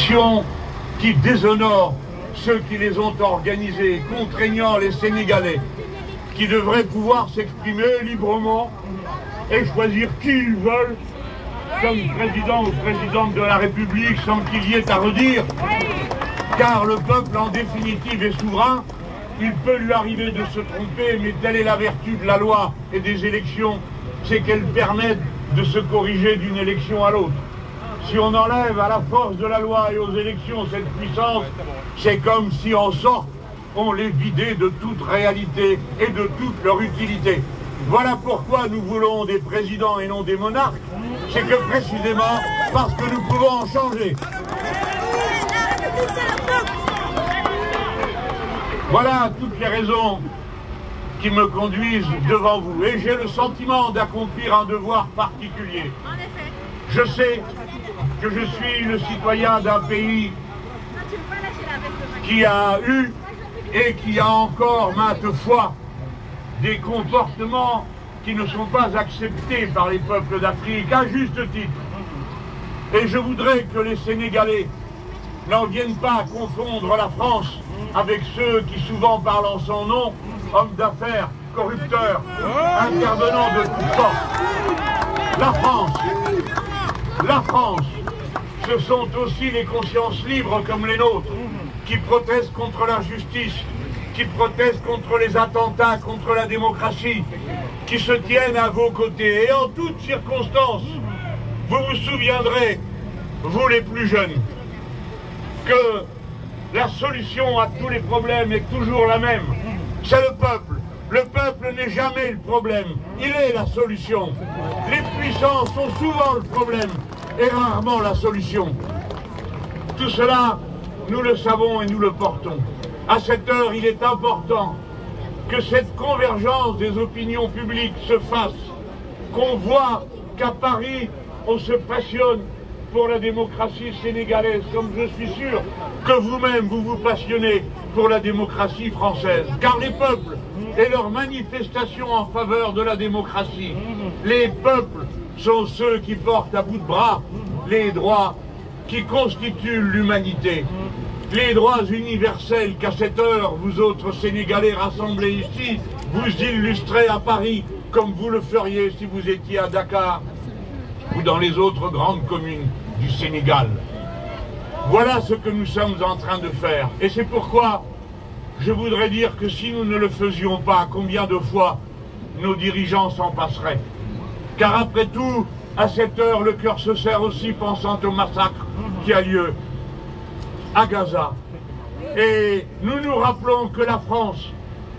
élections qui déshonorent ceux qui les ont organisées, contraignant les Sénégalais, qui devraient pouvoir s'exprimer librement et choisir qui ils veulent comme président ou présidente de la République sans qu'il y ait à redire, car le peuple en définitive est souverain. Il peut lui arriver de se tromper, mais telle est la vertu de la loi et des élections, c'est qu'elles permettent de se corriger d'une élection à l'autre. Si on enlève à la force de la loi et aux élections cette puissance, c'est comme si en sorte on les vidait de toute réalité et de toute leur utilité. Voilà pourquoi nous voulons des présidents et non des monarques, c'est que précisément parce que nous pouvons en changer. Voilà toutes les raisons qui me conduisent devant vous. Et j'ai le sentiment d'accomplir un devoir particulier. Je sais que je suis le citoyen d'un pays qui a eu et qui a encore maintes fois des comportements qui ne sont pas acceptés par les peuples d'Afrique, à juste titre. Et je voudrais que les Sénégalais n'en viennent pas à confondre la France avec ceux qui souvent parlent en son nom, hommes d'affaires, corrupteurs, intervenants de toutes sortes. La France, ce sont aussi les consciences libres comme les nôtres, qui protestent contre l'injustice, qui protestent contre les attentats, contre la démocratie, qui se tiennent à vos côtés. Et en toutes circonstances, vous vous souviendrez, vous les plus jeunes, que la solution à tous les problèmes est toujours la même. C'est le peuple. Le peuple n'est jamais le problème. Il est la solution. Les puissants sont souvent le problème et rarement la solution. Tout cela, nous le savons et nous le portons. À cette heure, il est important que cette convergence des opinions publiques se fasse, qu'on voit qu'à Paris, on se passionne pour la démocratie sénégalaise, comme je suis sûr que vous-même vous vous passionnez pour la démocratie française. Car les peuples et leurs manifestations en faveur de la démocratie, les peuples sont ceux qui portent à bout de bras les droits qui constituent l'humanité. Les droits universels qu'à cette heure, vous autres Sénégalais rassemblés ici, vous illustrez à Paris comme vous le feriez si vous étiez à Dakar ou dans les autres grandes communes du Sénégal. Voilà ce que nous sommes en train de faire. Et c'est pourquoi je voudrais dire que si nous ne le faisions pas, combien de fois nos dirigeants s'en passeraient? Car après tout, à cette heure, le cœur se serre aussi pensant au massacre qui a lieu à Gaza. Et nous nous rappelons que la France,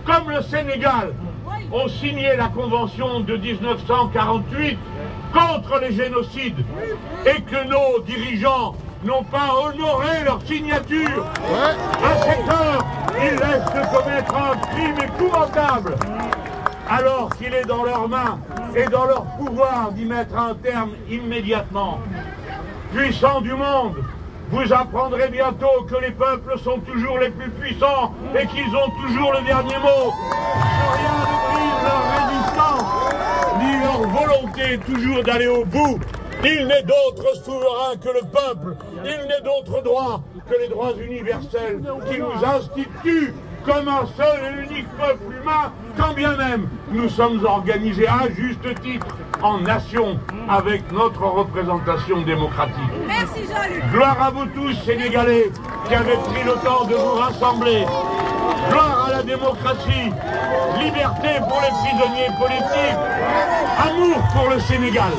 comme le Sénégal, ont signé la convention de 1948 contre les génocides et que nos dirigeants n'ont pas honoré leur signature. À cette heure, ils laissent commettre un crime épouvantable alors qu'il est dans leurs mains et dans leur pouvoir d'y mettre un terme immédiatement. Puissants du monde, vous apprendrez bientôt que les peuples sont toujours les plus puissants et qu'ils ont toujours le dernier mot. Que rien ne brise leur résistance, ni leur volonté toujours d'aller au bout. Il n'est d'autre souverain que le peuple. Il n'est d'autre droit que les droits universels qui nous instituent comme un seul et unique peuple humain, quand bien même nous sommes organisés à juste titre en nation avec notre représentation démocratique. Merci Jean-Luc. Gloire à vous tous, Sénégalais, qui avez pris le temps de vous rassembler. Gloire à la démocratie, liberté pour les prisonniers politiques, amour pour le Sénégal.